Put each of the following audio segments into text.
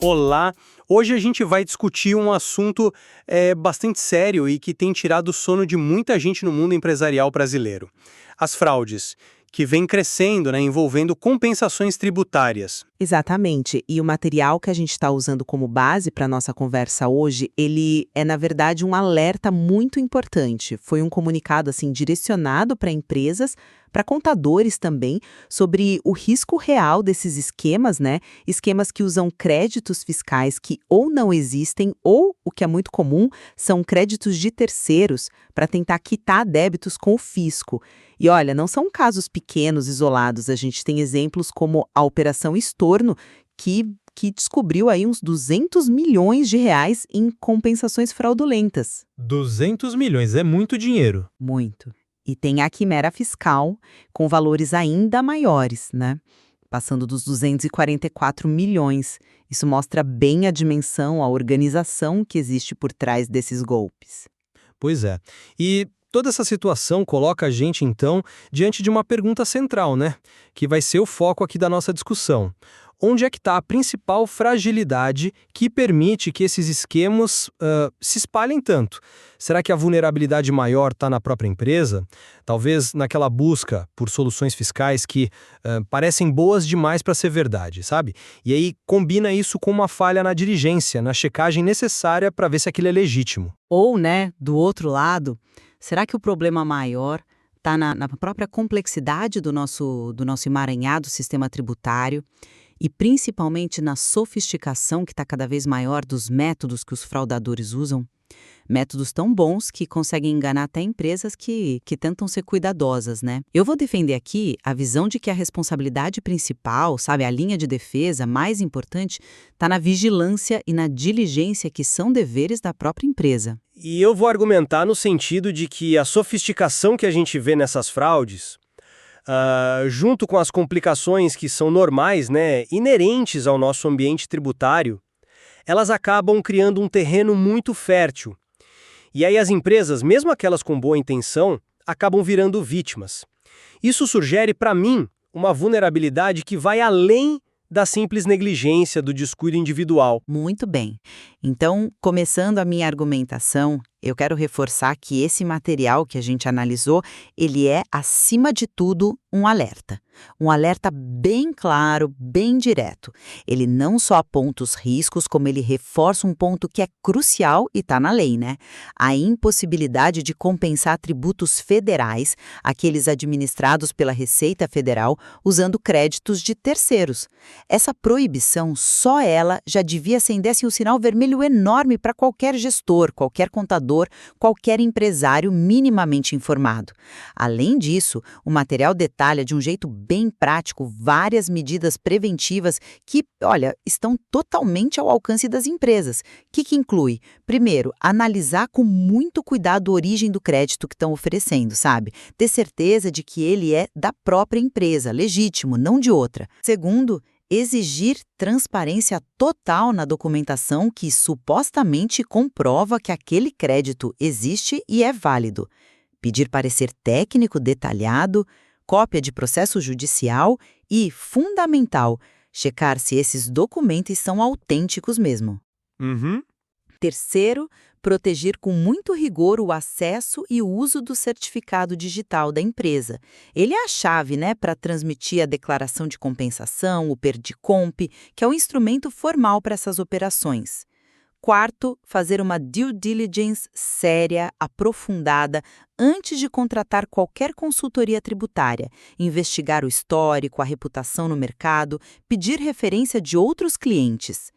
Olá! Hoje a gente vai discutir um assunto bastante sério e que tem tirado o sono de muita gente no mundo empresarial brasileiro. As fraudes, que vêm crescendo, envolvendo compensações tributárias. Exatamente. E o material que a gente está usando como base para a nossa conversa hoje, ele é, na verdade, um alerta muito importante. Foi um comunicado, assim, direcionado para empresas, para contadores também, sobre o risco real desses esquemas, Esquemas que usam créditos fiscais que ou não existem, ou, o que é muito comum, são créditos de terceiros para tentar quitar débitos com o fisco. E olha, não são casos pequenos, isolados. A gente tem exemplos como a Operação Estorno, que descobriu aí uns 200 milhões de reais em compensações fraudulentas. 200 milhões é muito dinheiro. Muito. E tem a Quimera Fiscal, com valores ainda maiores, Passando dos 244 milhões. Isso mostra bem a dimensão, a organização que existe por trás desses golpes. Pois é. E toda essa situação coloca a gente, então, diante de uma pergunta central, Que vai ser o foco aqui da nossa discussão. Onde é que está a principal fragilidade que permite que esses esquemas se espalhem tanto? Será que a vulnerabilidade maior está na própria empresa? Talvez naquela busca por soluções fiscais que parecem boas demais para ser verdade, sabe? E aí combina isso com uma falha na diligência, na checagem necessária para ver se aquilo é legítimo. Ou, do outro lado, será que o problema maior está na própria complexidade do nosso emaranhado sistema tributário e principalmente na sofisticação que está cada vez maior dos métodos que os fraudadores usam? Métodos tão bons que conseguem enganar até empresas que tentam ser cuidadosas, Eu vou defender aqui a visão de que a responsabilidade principal, a linha de defesa mais importante, está na vigilância e na diligência que são deveres da própria empresa. E eu vou argumentar no sentido de que a sofisticação que a gente vê nessas fraudes, junto com as complicações que são normais, inerentes ao nosso ambiente tributário, elas acabam criando um terreno muito fértil. E aí as empresas, mesmo aquelas com boa intenção, acabam virando vítimas. Isso sugere, para mim, uma vulnerabilidade que vai além da simples negligência, do descuido individual. Muito bem. Então, começando a minha argumentação, eu quero reforçar que esse material que a gente analisou, ele é, acima de tudo, um alerta. Um alerta bem claro, bem direto. Ele não só aponta os riscos, como ele reforça um ponto que é crucial e está na lei, A impossibilidade de compensar tributos federais, aqueles administrados pela Receita Federal, usando créditos de terceiros. Essa proibição, só ela, já devia acender um sinal vermelho enorme para qualquer gestor, qualquer contador, qualquer empresário minimamente informado. Além disso, o material detalha de um jeito bem prático várias medidas preventivas que, estão totalmente ao alcance das empresas. O que inclui? Primeiro, analisar com muito cuidado a origem do crédito que estão oferecendo, Ter certeza de que ele é da própria empresa, legítimo, não de outra. Segundo, exigir transparência total na documentação que supostamente comprova que aquele crédito existe e é válido. Pedir parecer técnico detalhado, cópia de processo judicial e, fundamental, checar se esses documentos são autênticos mesmo. Terceiro, proteger com muito rigor o acesso e o uso do certificado digital da empresa. Ele é a chave, para transmitir a declaração de compensação, o PERDICOMP, que é o instrumento formal para essas operações. Quarto, fazer uma due diligence séria, aprofundada, antes de contratar qualquer consultoria tributária, investigar o histórico, a reputação no mercado, pedir referência de outros clientes.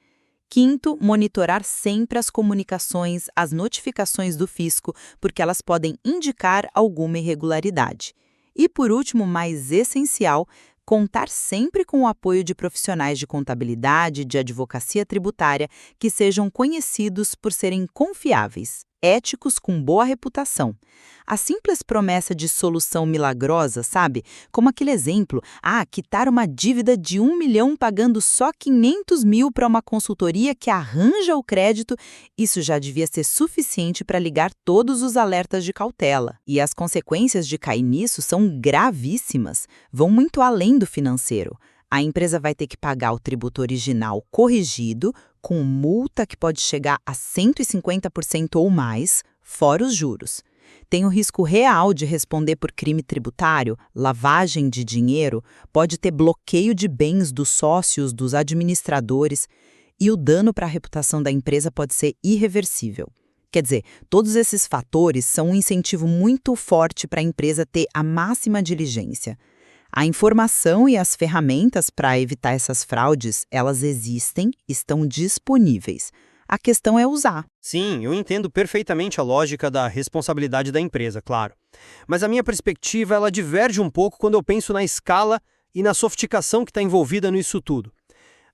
Quinto, monitorar sempre as comunicações, as notificações do fisco, porque elas podem indicar alguma irregularidade. E, por último, mais essencial, contar sempre com o apoio de profissionais de contabilidade, de advocacia tributária, que sejam conhecidos por serem confiáveis, éticos com boa reputação. A simples promessa de solução milagrosa, Como aquele exemplo, quitar uma dívida de 1 milhão pagando só 500 mil para uma consultoria que arranja o crédito, isso já devia ser suficiente para ligar todos os alertas de cautela. E as consequências de cair nisso são gravíssimas, vão muito além do financeiro. A empresa vai ter que pagar o tributo original corrigido, com multa que pode chegar a 150% ou mais, fora os juros. Tem o risco real de responder por crime tributário, lavagem de dinheiro, pode ter bloqueio de bens dos sócios, dos administradores, e o dano para a reputação da empresa pode ser irreversível. Quer dizer, todos esses fatores são um incentivo muito forte para a empresa ter a máxima diligência. A informação e as ferramentas para evitar essas fraudes, elas existem, estão disponíveis. A questão é usar. Sim, eu entendo perfeitamente a lógica da responsabilidade da empresa, claro. Mas a minha perspectiva, ela diverge um pouco quando eu penso na escala e na sofisticação que está envolvida nisso tudo.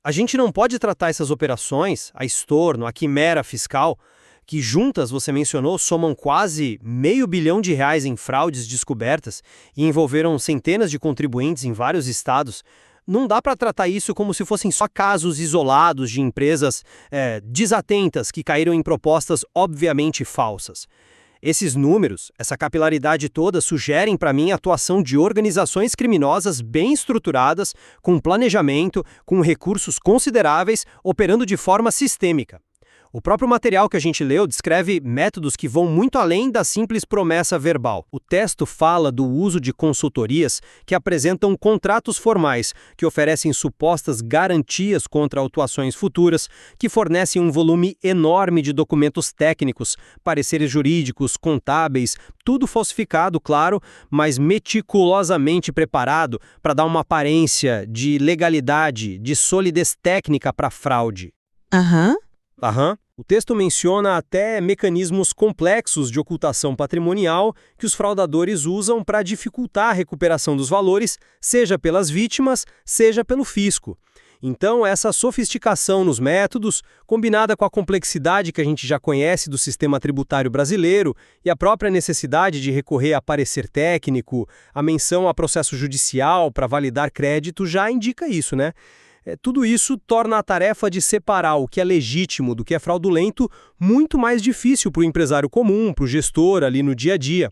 A gente não pode tratar essas operações, a estorno, a quimera fiscal, que juntas, você mencionou, somam quase R$500 bilhão em fraudes descobertas e envolveram centenas de contribuintes em vários estados. Não dá para tratar isso como se fossem só casos isolados de empresas desatentas que caíram em propostas obviamente falsas. Esses números, essa capilaridade toda, sugerem para mim a atuação de organizações criminosas bem estruturadas, com planejamento, com recursos consideráveis, operando de forma sistêmica. O próprio material que a gente leu descreve métodos que vão muito além da simples promessa verbal. O texto fala do uso de consultorias que apresentam contratos formais, que oferecem supostas garantias contra autuações futuras, que fornecem um volume enorme de documentos técnicos, pareceres jurídicos, contábeis, tudo falsificado, claro, mas meticulosamente preparado para dar uma aparência de legalidade, de solidez técnica para a fraude. Aham. O texto menciona até mecanismos complexos de ocultação patrimonial que os fraudadores usam para dificultar a recuperação dos valores, seja pelas vítimas, seja pelo fisco. Então, essa sofisticação nos métodos, combinada com a complexidade que a gente já conhece do sistema tributário brasileiro e a própria necessidade de recorrer a parecer técnico, a menção a processo judicial para validar crédito, já indica isso, né? Tudo isso torna a tarefa de separar o que é legítimo do que é fraudulento muito mais difícil para o empresário comum, para o gestor ali no dia a dia.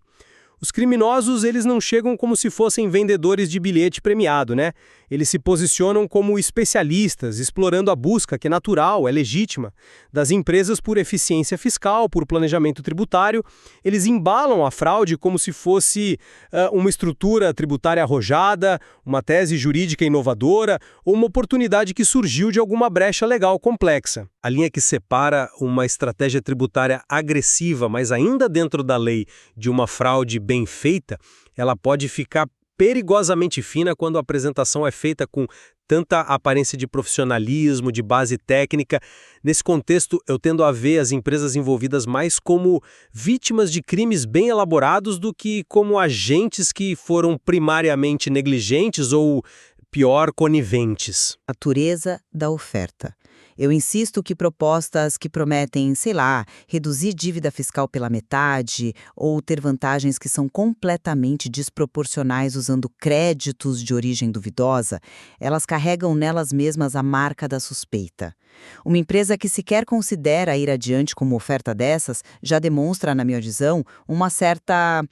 Os criminosos, eles não chegam como se fossem vendedores de bilhete premiado, né? Eles se posicionam como especialistas, explorando a busca, que é natural, é legítima, das empresas por eficiência fiscal, por planejamento tributário. Eles embalam a fraude como se fosse uma estrutura tributária arrojada, uma tese jurídica inovadora ou uma oportunidade que surgiu de alguma brecha legal complexa. A linha que separa uma estratégia tributária agressiva, mas ainda dentro da lei, de uma fraude bem feita, ela pode ficar perigosamente fina quando a apresentação é feita com tanta aparência de profissionalismo, de base técnica. Nesse contexto, eu tendo a ver as empresas envolvidas mais como vítimas de crimes bem elaborados do que como agentes que foram primariamente negligentes ou, pior, coniventes. Natureza da oferta. Eu insisto que propostas que prometem, sei lá, reduzir dívida fiscal pela metade ou ter vantagens que são completamente desproporcionais usando créditos de origem duvidosa, elas carregam nelas mesmas a marca da suspeita. Uma empresa que sequer considera ir adiante com uma oferta dessas já demonstra, na minha visão, uma certa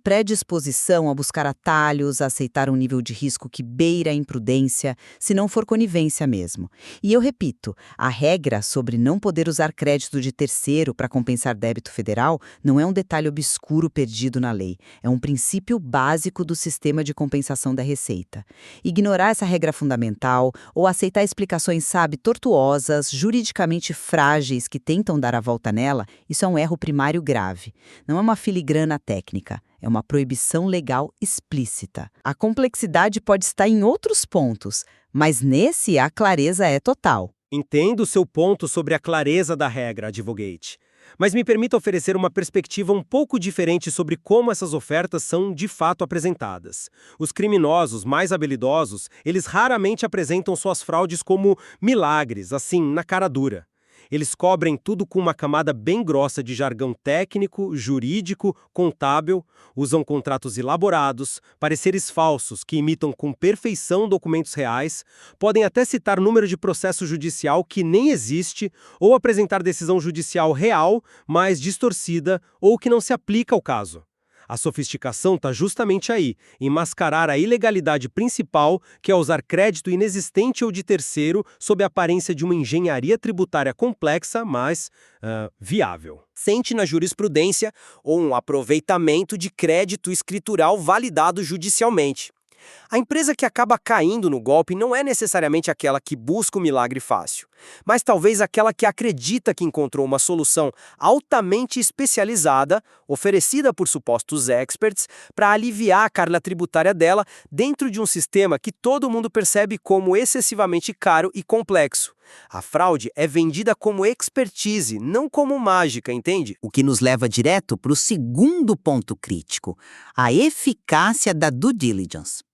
predisposição a buscar atalhos, a aceitar um nível de risco que beira a imprudência, se não for conivência mesmo. E eu repito, a regra sobre não poder usar crédito de terceiro para compensar débito federal não é um detalhe obscuro perdido na lei, é um princípio básico do sistema de compensação da Receita. Ignorar essa regra fundamental ou aceitar explicações, tortuosas, juridicamente frágeis que tentam dar a volta nela, isso é um erro primário grave. Não é uma filigrana técnica, é uma proibição legal explícita. A complexidade pode estar em outros pontos, mas nesse a clareza é total. Entendo o seu ponto sobre a clareza da regra, advogate. Mas me permita oferecer uma perspectiva um pouco diferente sobre como essas ofertas são de fato apresentadas. Os criminosos mais habilidosos, eles raramente apresentam suas fraudes como milagres, assim, na cara dura. Eles cobrem tudo com uma camada bem grossa de jargão técnico, jurídico, contábil, usam contratos elaborados, pareceres falsos que imitam com perfeição documentos reais, podem até citar número de processo judicial que nem existe ou apresentar decisão judicial real, mas distorcida ou que não se aplica ao caso. A sofisticação está justamente aí, em mascarar a ilegalidade principal, que é usar crédito inexistente ou de terceiro sob a aparência de uma engenharia tributária complexa, mas viável. Sente na jurisprudência ou um aproveitamento de crédito escritural validado judicialmente. A empresa que acaba caindo no golpe não é necessariamente aquela que busca o milagre fácil, mas talvez aquela que acredita que encontrou uma solução altamente especializada, oferecida por supostos experts, para aliviar a carga tributária dela dentro de um sistema que todo mundo percebe como excessivamente caro e complexo. A fraude é vendida como expertise, não como mágica, entende? O que nos leva direto para o segundo ponto crítico, a eficácia da due diligence.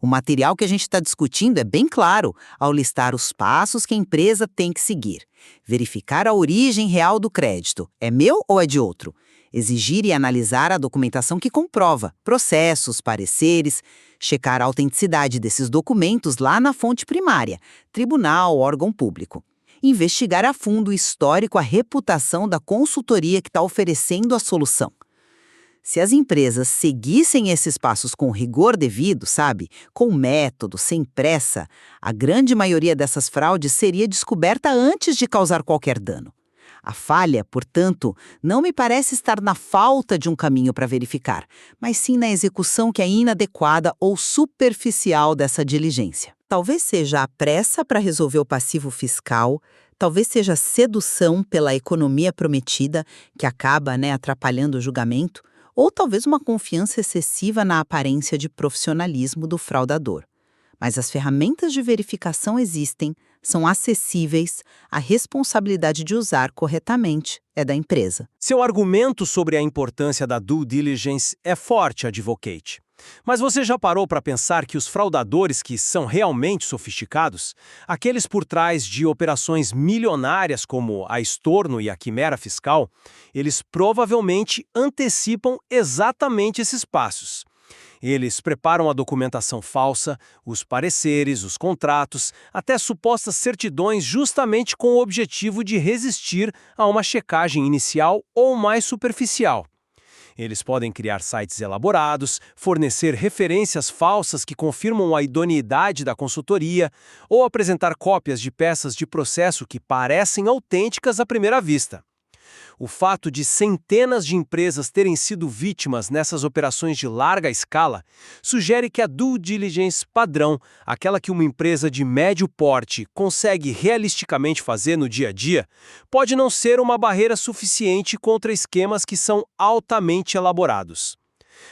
O material que a gente está discutindo é bem claro ao listar os passos que a empresa tem que seguir. Verificar a origem real do crédito. É meu ou é de outro? Exigir e analisar a documentação que comprova, processos, pareceres, checar a autenticidade desses documentos lá na fonte primária, tribunal, órgão público. Investigar a fundo o histórico, a reputação da consultoria que está oferecendo a solução. Se as empresas seguissem esses passos com rigor devido, sabe, com método, sem pressa, a grande maioria dessas fraudes seria descoberta antes de causar qualquer dano. A falha, portanto, não me parece estar na falta de um caminho para verificar, mas sim na execução que é inadequada ou superficial dessa diligência. Talvez seja a pressa para resolver o passivo fiscal, talvez seja a sedução pela economia prometida, que acaba, atrapalhando o julgamento, ou talvez uma confiança excessiva na aparência de profissionalismo do fraudador. Mas as ferramentas de verificação existem, são acessíveis, a responsabilidade de usar corretamente é da empresa. Seu argumento sobre a importância da due diligence é forte, advocate. Mas você já parou para pensar que os fraudadores que são realmente sofisticados, aqueles por trás de operações milionárias como a estorno e a quimera fiscal, eles provavelmente antecipam exatamente esses passos. Eles preparam a documentação falsa, os pareceres, os contratos, até supostas certidões justamente com o objetivo de resistir a uma checagem inicial ou mais superficial. Eles podem criar sites elaborados, fornecer referências falsas que confirmam a idoneidade da consultoria ou apresentar cópias de peças de processo que parecem autênticas à primeira vista. O fato de centenas de empresas terem sido vítimas nessas operações de larga escala sugere que a due diligence padrão, aquela que uma empresa de médio porte consegue realisticamente fazer no dia a dia, pode não ser uma barreira suficiente contra esquemas que são altamente elaborados.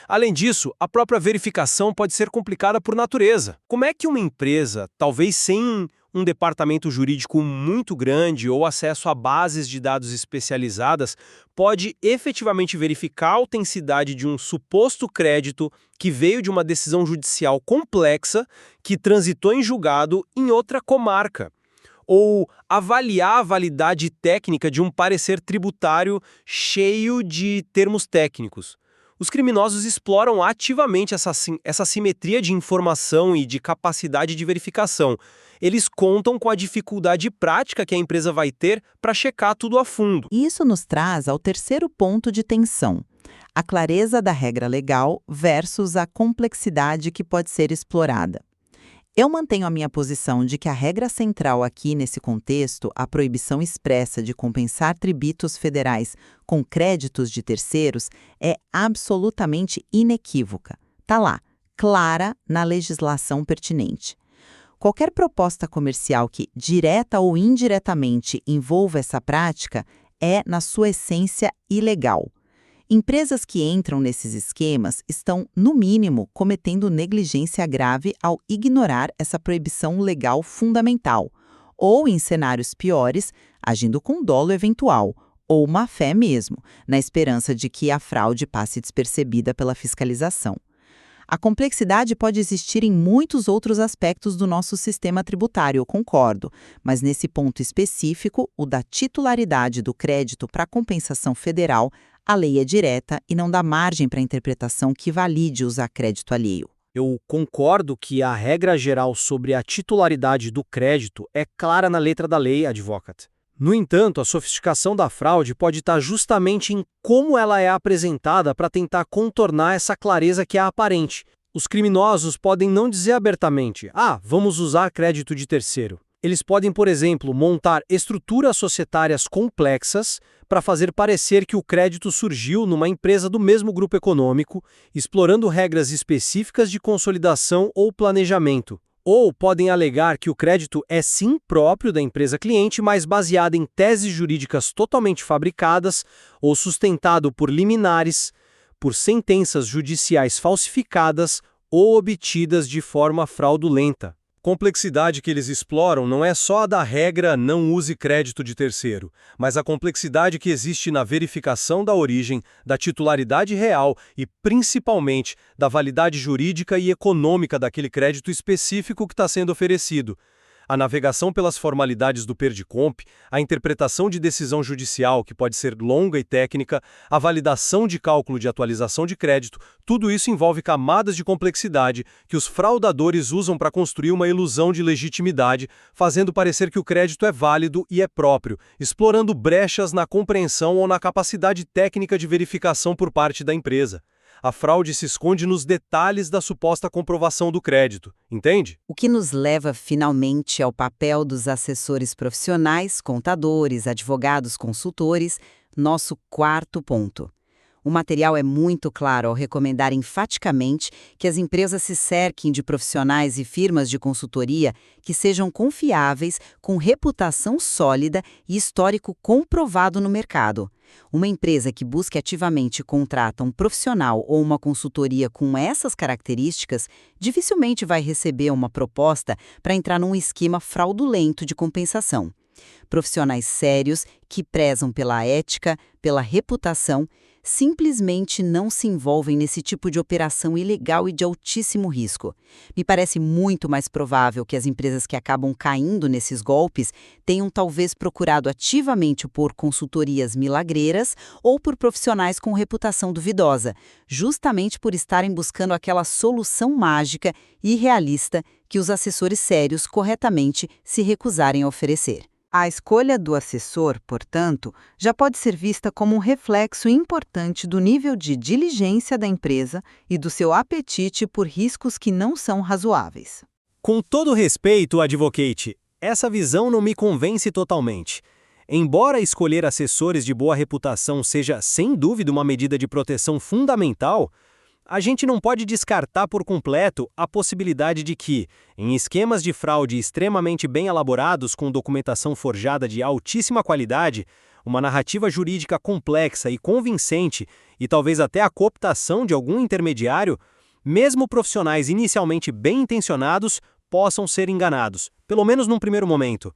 Além disso, a própria verificação pode ser complicada por natureza. Como é que uma empresa, talvez sem um departamento jurídico muito grande ou acesso a bases de dados especializadas, pode efetivamente verificar a autenticidade de um suposto crédito que veio de uma decisão judicial complexa que transitou em julgado em outra comarca? Ou avaliar a validade técnica de um parecer tributário cheio de termos técnicos? Os criminosos exploram ativamente essa simetria de informação e de capacidade de verificação. Eles contam com a dificuldade prática que a empresa vai ter para checar tudo a fundo. Isso nos traz ao terceiro ponto de tensão: a clareza da regra legal versus a complexidade que pode ser explorada. Eu mantenho a minha posição de que a regra central aqui nesse contexto, a proibição expressa de compensar tributos federais com créditos de terceiros, é absolutamente inequívoca. Está lá, clara na legislação pertinente. Qualquer proposta comercial que, direta ou indiretamente, envolva essa prática é, na sua essência, ilegal. Empresas que entram nesses esquemas estão, no mínimo, cometendo negligência grave ao ignorar essa proibição legal fundamental, ou, em cenários piores, agindo com dolo eventual, ou má-fé mesmo, na esperança de que a fraude passe despercebida pela fiscalização. A complexidade pode existir em muitos outros aspectos do nosso sistema tributário, eu concordo, mas nesse ponto específico, o da titularidade do crédito para compensação federal, a lei é direta e não dá margem para interpretação que valide usar crédito alheio. Eu concordo que a regra geral sobre a titularidade do crédito é clara na letra da lei, advocate. No entanto, a sofisticação da fraude pode estar justamente em como ela é apresentada para tentar contornar essa clareza que é aparente. Os criminosos podem não dizer abertamente: vamos usar crédito de terceiro. Eles podem, por exemplo, montar estruturas societárias complexas para fazer parecer que o crédito surgiu numa empresa do mesmo grupo econômico, explorando regras específicas de consolidação ou planejamento. Ou podem alegar que o crédito é sim próprio da empresa cliente, mas baseado em teses jurídicas totalmente fabricadas ou sustentado por liminares, por sentenças judiciais falsificadas ou obtidas de forma fraudulenta. Complexidade que eles exploram não é só a da regra não use crédito de terceiro, mas a complexidade que existe na verificação da origem, da titularidade real e, principalmente, da validade jurídica e econômica daquele crédito específico que está sendo oferecido. A navegação pelas formalidades do PERDICOMP, a interpretação de decisão judicial, que pode ser longa e técnica, a validação de cálculo de atualização de crédito, tudo isso envolve camadas de complexidade que os fraudadores usam para construir uma ilusão de legitimidade, fazendo parecer que o crédito é válido e é próprio, explorando brechas na compreensão ou na capacidade técnica de verificação por parte da empresa. A fraude se esconde nos detalhes da suposta comprovação do crédito, entende? O que nos leva finalmente ao papel dos assessores profissionais, contadores, advogados, consultores, nosso quarto ponto. O material é muito claro ao recomendar enfaticamente que as empresas se cerquem de profissionais e firmas de consultoria que sejam confiáveis, com reputação sólida e histórico comprovado no mercado. Uma empresa que busque ativamente contrata um profissional ou uma consultoria com essas características dificilmente vai receber uma proposta para entrar num esquema fraudulento de compensação. Profissionais sérios que prezam pela ética, pela reputação, simplesmente não se envolvem nesse tipo de operação ilegal e de altíssimo risco. Me parece muito mais provável que as empresas que acabam caindo nesses golpes tenham talvez procurado ativamente por consultorias milagreiras ou por profissionais com reputação duvidosa, justamente por estarem buscando aquela solução mágica e realista que os assessores sérios corretamente se recusarem a oferecer. A escolha do assessor, portanto, já pode ser vista como um reflexo importante do nível de diligência da empresa e do seu apetite por riscos que não são razoáveis. Com todo respeito, advocate, essa visão não me convence totalmente. Embora escolher assessores de boa reputação seja, sem dúvida, uma medida de proteção fundamental, a gente não pode descartar por completo a possibilidade de que, em esquemas de fraude extremamente bem elaborados com documentação forjada de altíssima qualidade, uma narrativa jurídica complexa e convincente e talvez até a cooptação de algum intermediário, mesmo profissionais inicialmente bem intencionados possam ser enganados, pelo menos num primeiro momento.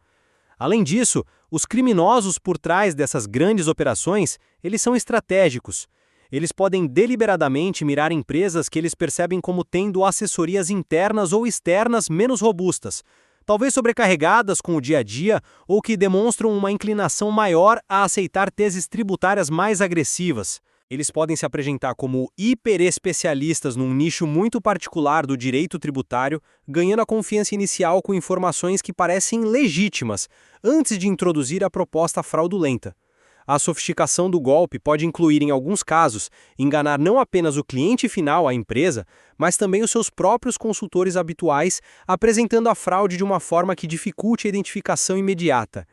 Além disso, os criminosos por trás dessas grandes operações, eles são estratégicos. Eles podem deliberadamente mirar empresas que eles percebem como tendo assessorias internas ou externas menos robustas, talvez sobrecarregadas com o dia a dia ou que demonstram uma inclinação maior a aceitar teses tributárias mais agressivas. Eles podem se apresentar como hiperespecialistas num nicho muito particular do direito tributário, ganhando a confiança inicial com informações que parecem legítimas, antes de introduzir a proposta fraudulenta. A sofisticação do golpe pode incluir, em alguns casos, enganar não apenas o cliente final, a empresa, mas também os seus próprios consultores habituais, apresentando a fraude de uma forma que dificulte a identificação imediata.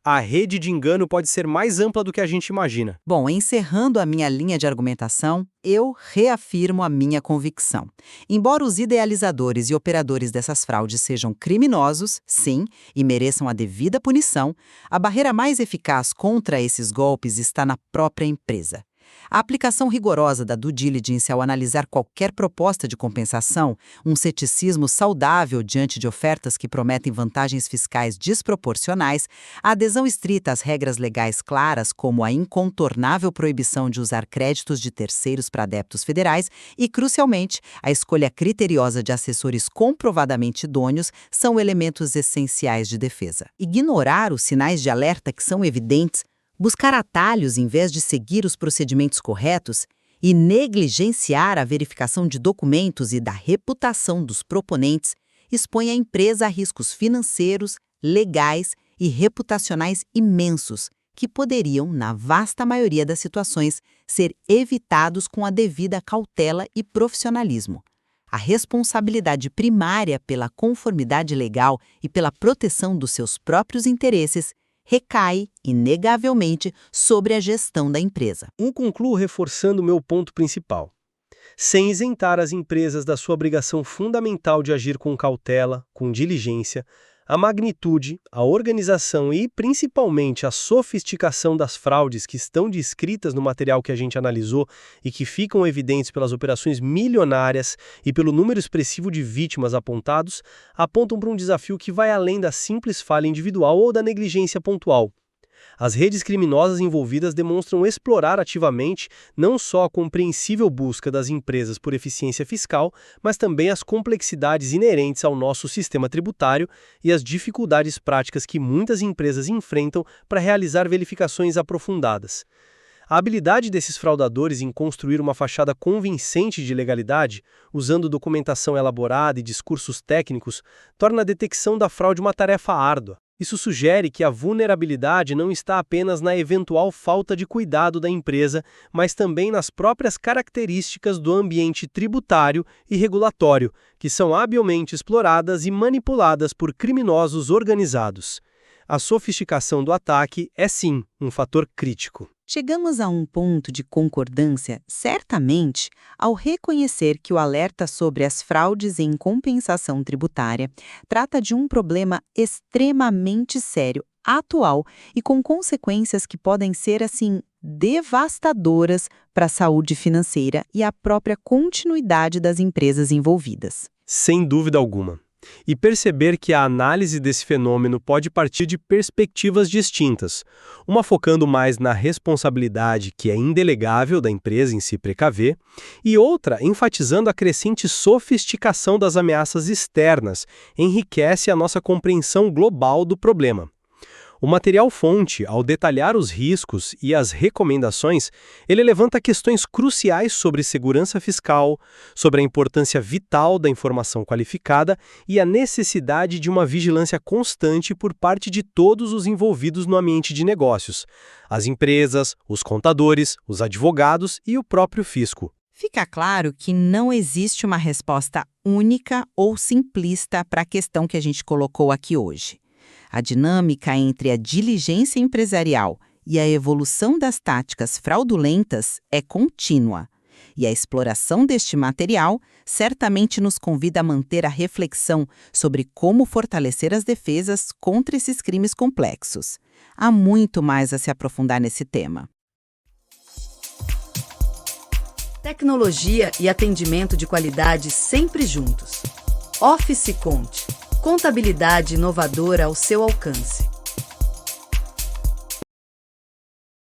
A rede de engano pode ser mais ampla do que a gente imagina. Bom, encerrando a minha linha de argumentação, eu reafirmo a minha convicção. Embora os idealizadores e operadores dessas fraudes sejam criminosos, sim, e mereçam a devida punição, a barreira mais eficaz contra esses golpes está na própria empresa. A aplicação rigorosa da due diligence ao analisar qualquer proposta de compensação, um ceticismo saudável diante de ofertas que prometem vantagens fiscais desproporcionais, a adesão estrita às regras legais claras, como a incontornável proibição de usar créditos de terceiros para débitos federais e, crucialmente, a escolha criteriosa de assessores comprovadamente idôneos são elementos essenciais de defesa. Ignorar os sinais de alerta que são evidentes, buscar atalhos em vez de seguir os procedimentos corretos e negligenciar a verificação de documentos e da reputação dos proponentes expõe a empresa a riscos financeiros, legais e reputacionais imensos, que poderiam, na vasta maioria das situações, ser evitados com a devida cautela e profissionalismo. A responsabilidade primária pela conformidade legal e pela proteção dos seus próprios interesses recai, inegavelmente, sobre a gestão da empresa. Concluo reforçando o meu ponto principal. Sem isentar as empresas da sua obrigação fundamental de agir com cautela, com diligência, a magnitude, a organização e, principalmente, a sofisticação das fraudes que estão descritas no material que a gente analisou e que ficam evidentes pelas operações milionárias e pelo número expressivo de vítimas apontados, apontam para um desafio que vai além da simples falha individual ou da negligência pontual. As redes criminosas envolvidas demonstram explorar ativamente não só a compreensível busca das empresas por eficiência fiscal, mas também as complexidades inerentes ao nosso sistema tributário e as dificuldades práticas que muitas empresas enfrentam para realizar verificações aprofundadas. A habilidade desses fraudadores em construir uma fachada convincente de legalidade, usando documentação elaborada e discursos técnicos, torna a detecção da fraude uma tarefa árdua. Isso sugere que a vulnerabilidade não está apenas na eventual falta de cuidado da empresa, mas também nas próprias características do ambiente tributário e regulatório, que são habilmente exploradas e manipuladas por criminosos organizados. A sofisticação do ataque é, sim, um fator crítico. Chegamos a um ponto de concordância, certamente, ao reconhecer que o alerta sobre as fraudes em compensação tributária trata de um problema extremamente sério, atual e com consequências que podem ser, assim, devastadoras para a saúde financeira e a própria continuidade das empresas envolvidas. Sem dúvida alguma. E perceber que a análise desse fenômeno pode partir de perspectivas distintas, uma focando mais na responsabilidade que é indelegável da empresa em se precaver, e outra enfatizando a crescente sofisticação das ameaças externas, enriquece a nossa compreensão global do problema. O material-fonte, ao detalhar os riscos e as recomendações, ele levanta questões cruciais sobre segurança fiscal, sobre a importância vital da informação qualificada e a necessidade de uma vigilância constante por parte de todos os envolvidos no ambiente de negócios, as empresas, os contadores, os advogados e o próprio fisco. Fica claro que não existe uma resposta única ou simplista para a questão que a gente colocou aqui hoje. A dinâmica entre a diligência empresarial e a evolução das táticas fraudulentas é contínua, e a exploração deste material certamente nos convida a manter a reflexão sobre como fortalecer as defesas contra esses crimes complexos. Há muito mais a se aprofundar nesse tema. Tecnologia e atendimento de qualidade sempre juntos. Office Conte. Contabilidade inovadora ao seu alcance.